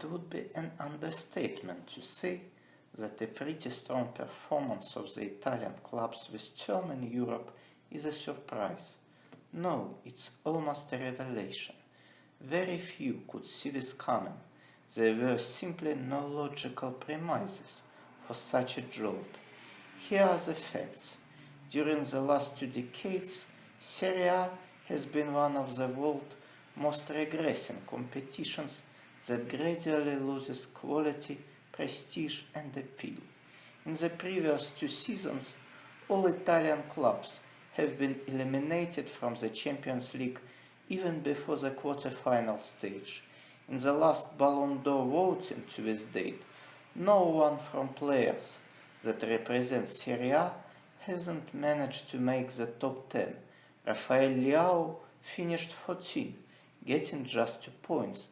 would be an understatement to say that a pretty strong performance of the Italian clubs with term in Europe is a surprise. No, it's almost a revelation. Very few could see this coming. There were simply no logical premises for such a jolt. Here are the facts. During the last 2 decades, Serie A has been one of the world's most regressing competitions that gradually loses quality, prestige and appeal. In the previous 2 seasons, all Italian clubs have been eliminated from the Champions League even before the quarterfinal stage. In the last Ballon d'Or voting to this date, no one from players that represent Serie A hasn't managed to make the top 10. Rafael Leao finished 14th, getting just 2 points,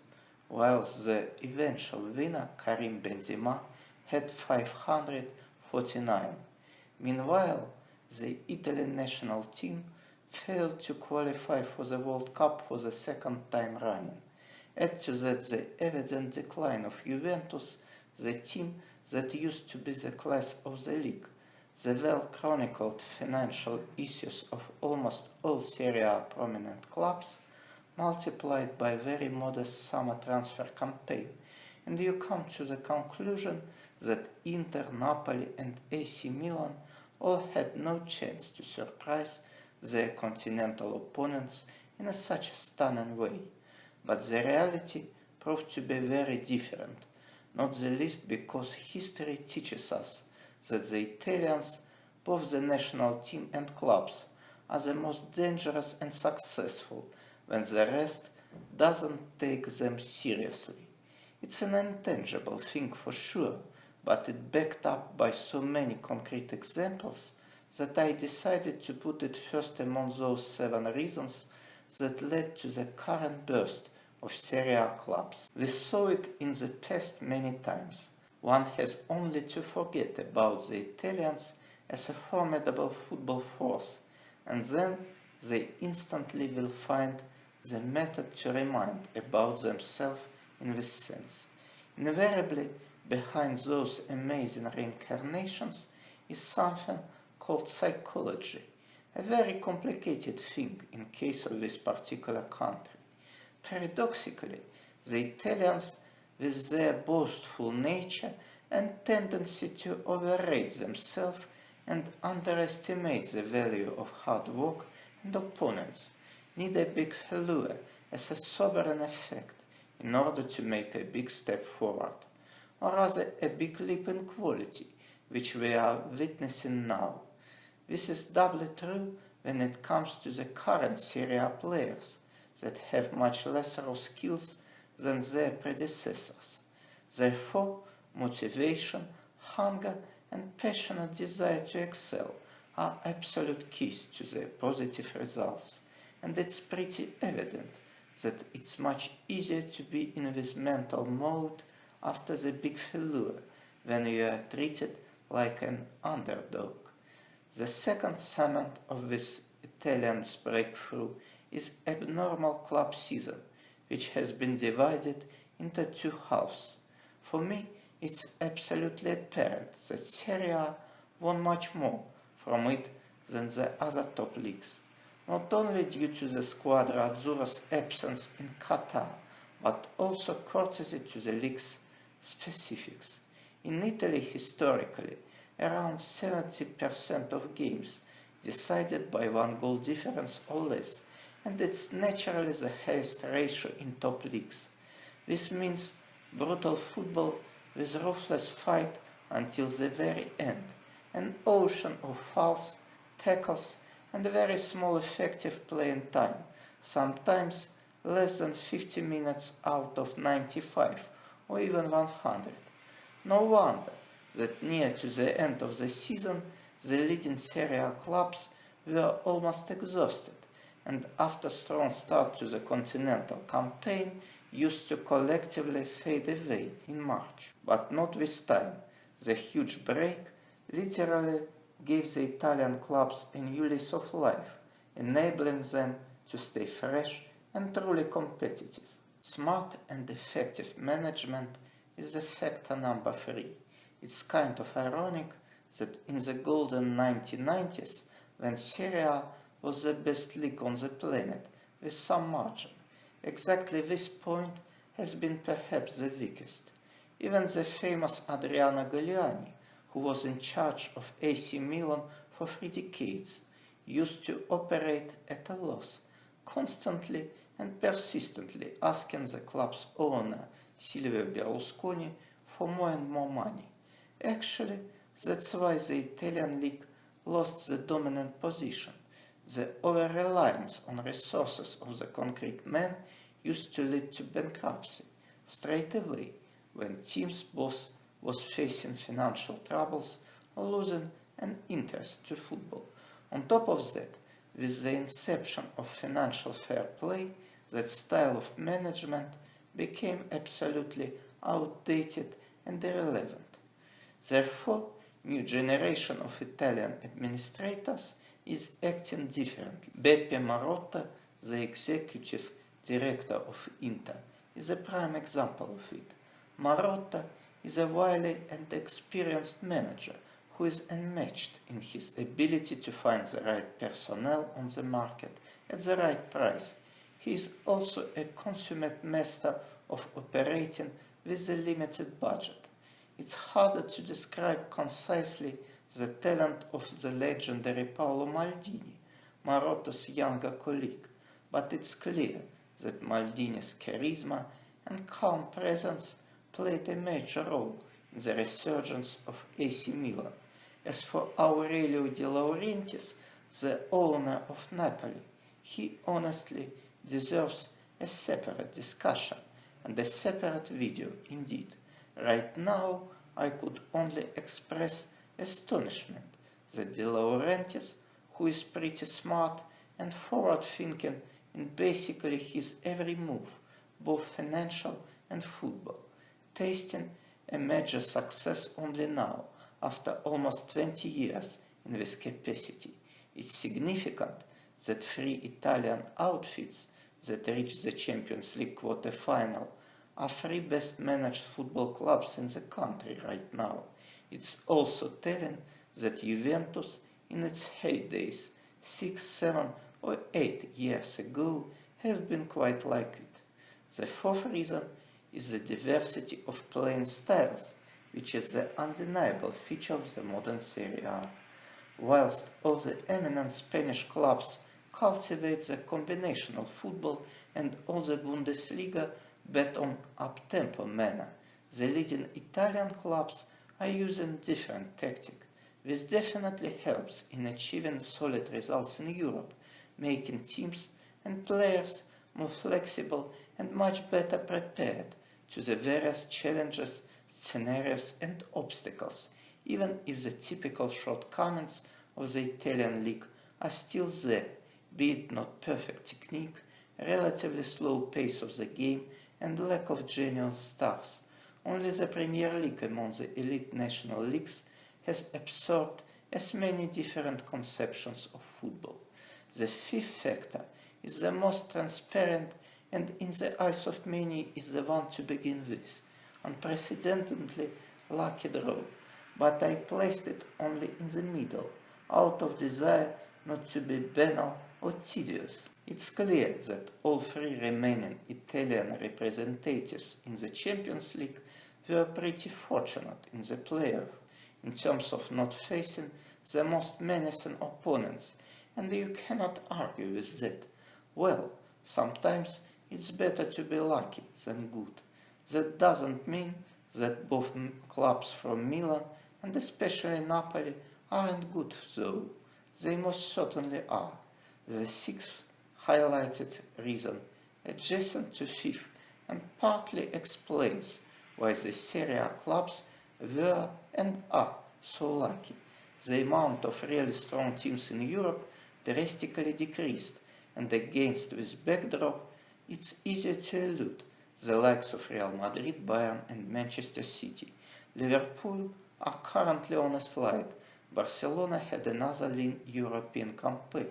whilst the eventual winner, Karim Benzema, had 549. Meanwhile, the Italian national team failed to qualify for the World Cup for the 2nd time running. Add to that the evident decline of Juventus, the team that used to be the class of the league, the well-chronicled financial issues of almost all Serie A prominent clubs, multiplied by very modest summer transfer campaign, and you come to the conclusion that Inter, Napoli and AC Milan all had no chance to surprise their continental opponents in such a stunning way. But the reality proved to be very different, not the least because history teaches us that the Italians, both the national team and clubs, are the most dangerous and successful when the rest doesn't take them seriously. It's an intangible thing for sure, but it's backed up by so many concrete examples that I decided to put it first among those 7 reasons that led to the current burst of Serie A clubs. We saw it in the past many times. One has only to forget about the Italians as a formidable football force, and then they instantly will find the method to remind about themselves in this sense. Invariably, behind those amazing reincarnations is something called psychology, a very complicated thing in case of this particular country. Paradoxically, the Italians, with their boastful nature and tendency to overrate themselves and underestimate the value of hard work and opponents, need a big failure as a sovereign effect in order to make a big step forward, or rather a big leap in quality, which we are witnessing now. This is doubly true when it comes to the current Serie A players that have much lesser skills than their predecessors. Therefore, motivation, hunger and passionate desire to excel are absolute keys to their positive results, and it's pretty evident that it's much easier to be in this mental mode after the big failure when you are treated like an underdog. The second cement of this Italian's breakthrough is abnormal club season, which has been divided into 2 halves. For me, it's absolutely apparent that Serie A won much more from it than the other top leagues, not only due to the Squadra Azzurra's absence in Qatar, but also courtesy to the league's specifics. In Italy, historically, around 70% of games decided by 1 goal difference or less, and it's naturally the highest ratio in top leagues. This means brutal football with ruthless fight until the very end, an ocean of fouls, tackles, and a very small effective playing time, sometimes less than 50 minutes out of 95 or even 100. No wonder that near to the end of the season, the leading Serie A clubs were almost exhausted, and after a strong start to the continental campaign, used to collectively fade away in March. But not this time. The huge break literally gave the Italian clubs a new lease of life, enabling them to stay fresh and truly competitive. Smart and effective management is the factor number 3. It's kind of ironic that in the golden 1990s, when Serie A was the best league on the planet, with some margin, exactly this point has been perhaps the weakest. Even the famous Adriano Galliani, who was in charge of AC Milan for 3 decades, used to operate at a loss, constantly and persistently asking the club's owner, Silvio Berlusconi, for more and more money. Actually, that's why the Italian league lost the dominant position. The over-reliance on resources of the concrete man used to lead to bankruptcy straight away when teams' boss was facing financial troubles or losing an interest to football. On top of that, with the inception of financial fair play, that style of management became absolutely outdated and irrelevant. Therefore, new generation of Italian administrators is acting differently. Beppe Marotta, the executive director of Inter, is a prime example of it. Marotta is a wily and experienced manager who is unmatched in his ability to find the right personnel on the market at the right price. He is also a consummate master of operating with a limited budget. It's harder to describe concisely the talent of the legendary Paolo Maldini, Marotta's younger colleague, but it's clear that Maldini's charisma and calm presence played a major role in the resurgence of AC Milan. As for Aurelio De Laurentiis, the owner of Napoli, he honestly deserves a separate discussion and a separate video indeed. Right now, I could only express astonishment that De Laurentiis, who is pretty smart and forward-thinking in basically his every move, both financial and football, tasting a major success only now, after almost 20 years in this capacity. It's significant that 3 Italian outfits that reached the Champions League Quarterfinal are 3 best managed football clubs in the country right now. It's also telling that Juventus, in its heydays 6, 7 or 8 years ago, have been quite like it. The 4th reason is the diversity of playing styles, which is the undeniable feature of the modern Serie A. Whilst all the eminent Spanish clubs cultivate the combinational football and all the Bundesliga bet on up-tempo manner, the leading Italian clubs are using different tactics. This definitely helps in achieving solid results in Europe, making teams and players more flexible and much better prepared to the various challenges, scenarios and obstacles, even if the typical shortcomings of the Italian league are still there, be it not perfect technique, relatively slow pace of the game and lack of genius stars. Only the Premier League among the elite national leagues has absorbed as many different conceptions of football. The 5th factor is the most transparent and in the eyes of many is the one to begin with. Unprecedentedly lucky draw, but I placed it only in the middle, out of desire not to be banal or tedious. It's clear that all 3 remaining Italian representatives in the Champions League were pretty fortunate in the playoff, in terms of not facing the most menacing opponents, and you cannot argue with that. Well, sometimes it's better to be lucky than good. That doesn't mean that both clubs from Milan and especially Napoli aren't good though. They most certainly are. The 6th highlighted reason, adjacent to 5th, and partly explains why the Serie A clubs were and are so lucky. The amount of really strong teams in Europe drastically decreased, and against this backdrop, it's easier to elude the likes of Real Madrid, Bayern and Manchester City. Liverpool are currently on a slide. Barcelona had another lean European campaign,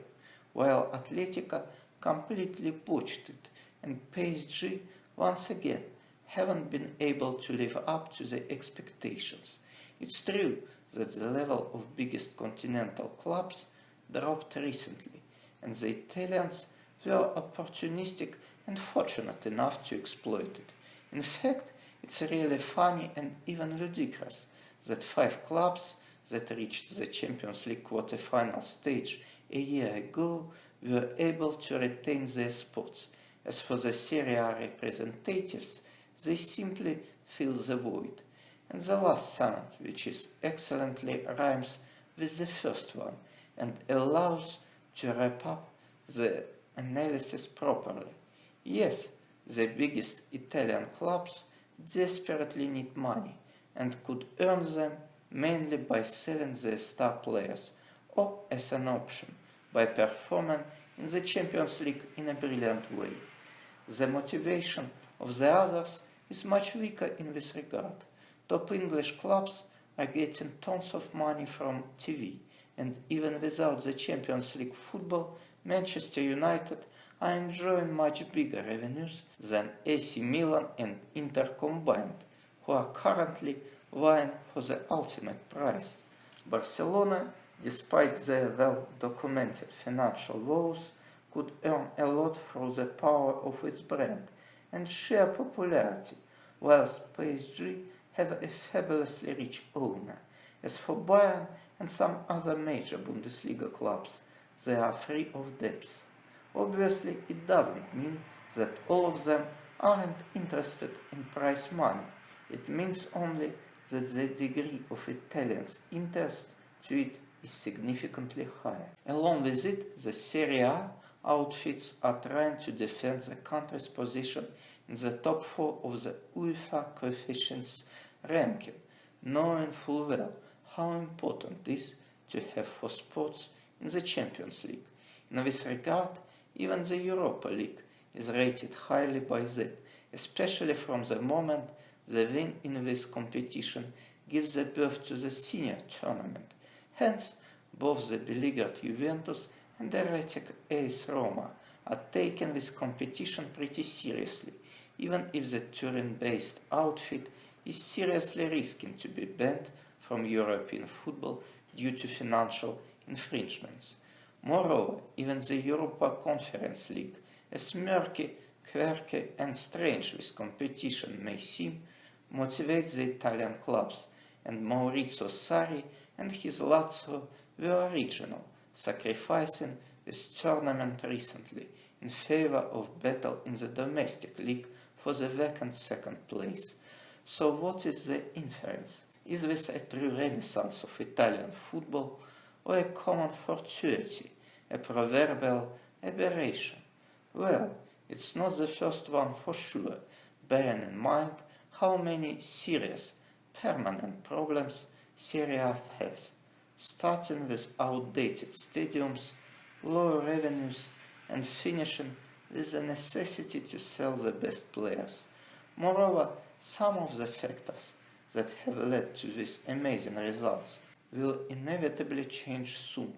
while Atletico completely botched it, and PSG once again, haven't been able to live up to the expectations. It's true that the level of biggest continental clubs dropped recently, and the Italians were opportunistic and fortunate enough to exploit it. In fact, it's really funny and even ludicrous that 5 clubs that reached the Champions League Quarterfinal stage a year ago were able to retain their spots. As for the Serie A representatives, they simply fill the void. And the last summit, which is excellently rhymes with the first one and allows to wrap up the analysis properly. Yes, the biggest Italian clubs desperately need money and could earn them mainly by selling their star players or as an option by performing in the Champions League in a brilliant way. The motivation of the others is much weaker in this regard. Top English clubs are getting tons of money from TV, and even without the Champions League football, Manchester United are enjoying much bigger revenues than AC Milan and Inter combined, who are currently vying for the ultimate prize. Barcelona, despite their well-documented financial woes, could earn a lot through the power of its brand and sheer popularity, whilst PSG have a fabulously rich owner. As for Bayern and some other major Bundesliga clubs, they are free of debts. Obviously, it doesn't mean that all of them aren't interested in prize money. It means only that the degree of Italians' interest to it is significantly higher. Along with it, the Serie A outfits are trying to defend the country's position in the top 4 of the UEFA coefficients ranking, knowing full well how important it is to have 4 spots in the Champions League. In this regard, even the Europa League is rated highly by them, especially from the moment the win in this competition gives the birth to the senior tournament. Hence, both the beleaguered Juventus and the erratic AS Roma are taking this competition pretty seriously, even if the Turin-based outfit is seriously risking to be banned from European football due to financial infringements. Moreover, even the Europa Conference League, as murky, quirky and strange this competition may seem, motivates the Italian clubs, and Maurizio Sarri and his Lazio were original, sacrificing this tournament recently in favor of battle in the domestic league for the vacant second place. So what is the inference? Is this a true renaissance of Italian football or a common fortuity, a proverbial aberration? Well, it's not the first one for sure, bearing in mind how many serious, permanent problems Serie A has, starting with outdated stadiums, low revenues, and finishing with the necessity to sell the best players. Moreover, some of the factors that have led to these amazing results will inevitably change soon.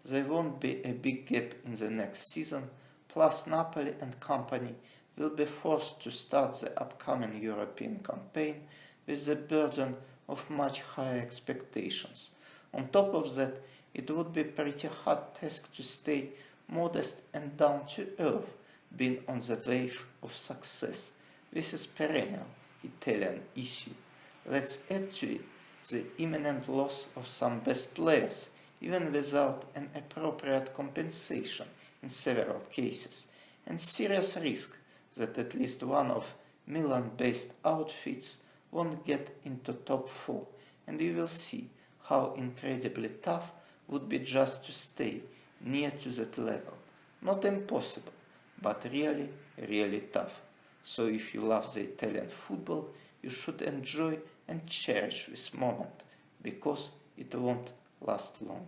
There won't be a big gap in the next season, plus Napoli and company will be forced to start the upcoming European campaign with the burden of much higher expectations. On top of that, it would be a pretty hard task to stay modest and down to earth, being on the wave of success. This is perennial Italian issue. Let's add to it the imminent loss of some best players, even without an appropriate compensation in several cases, and serious risk that at least one of Milan-based outfits won't get into top 4, and you will see how incredibly tough would be just to stay near to that level. Not impossible, but really, really tough. So if you love the Italian football, you should enjoy and cherish this moment, because it won't last long.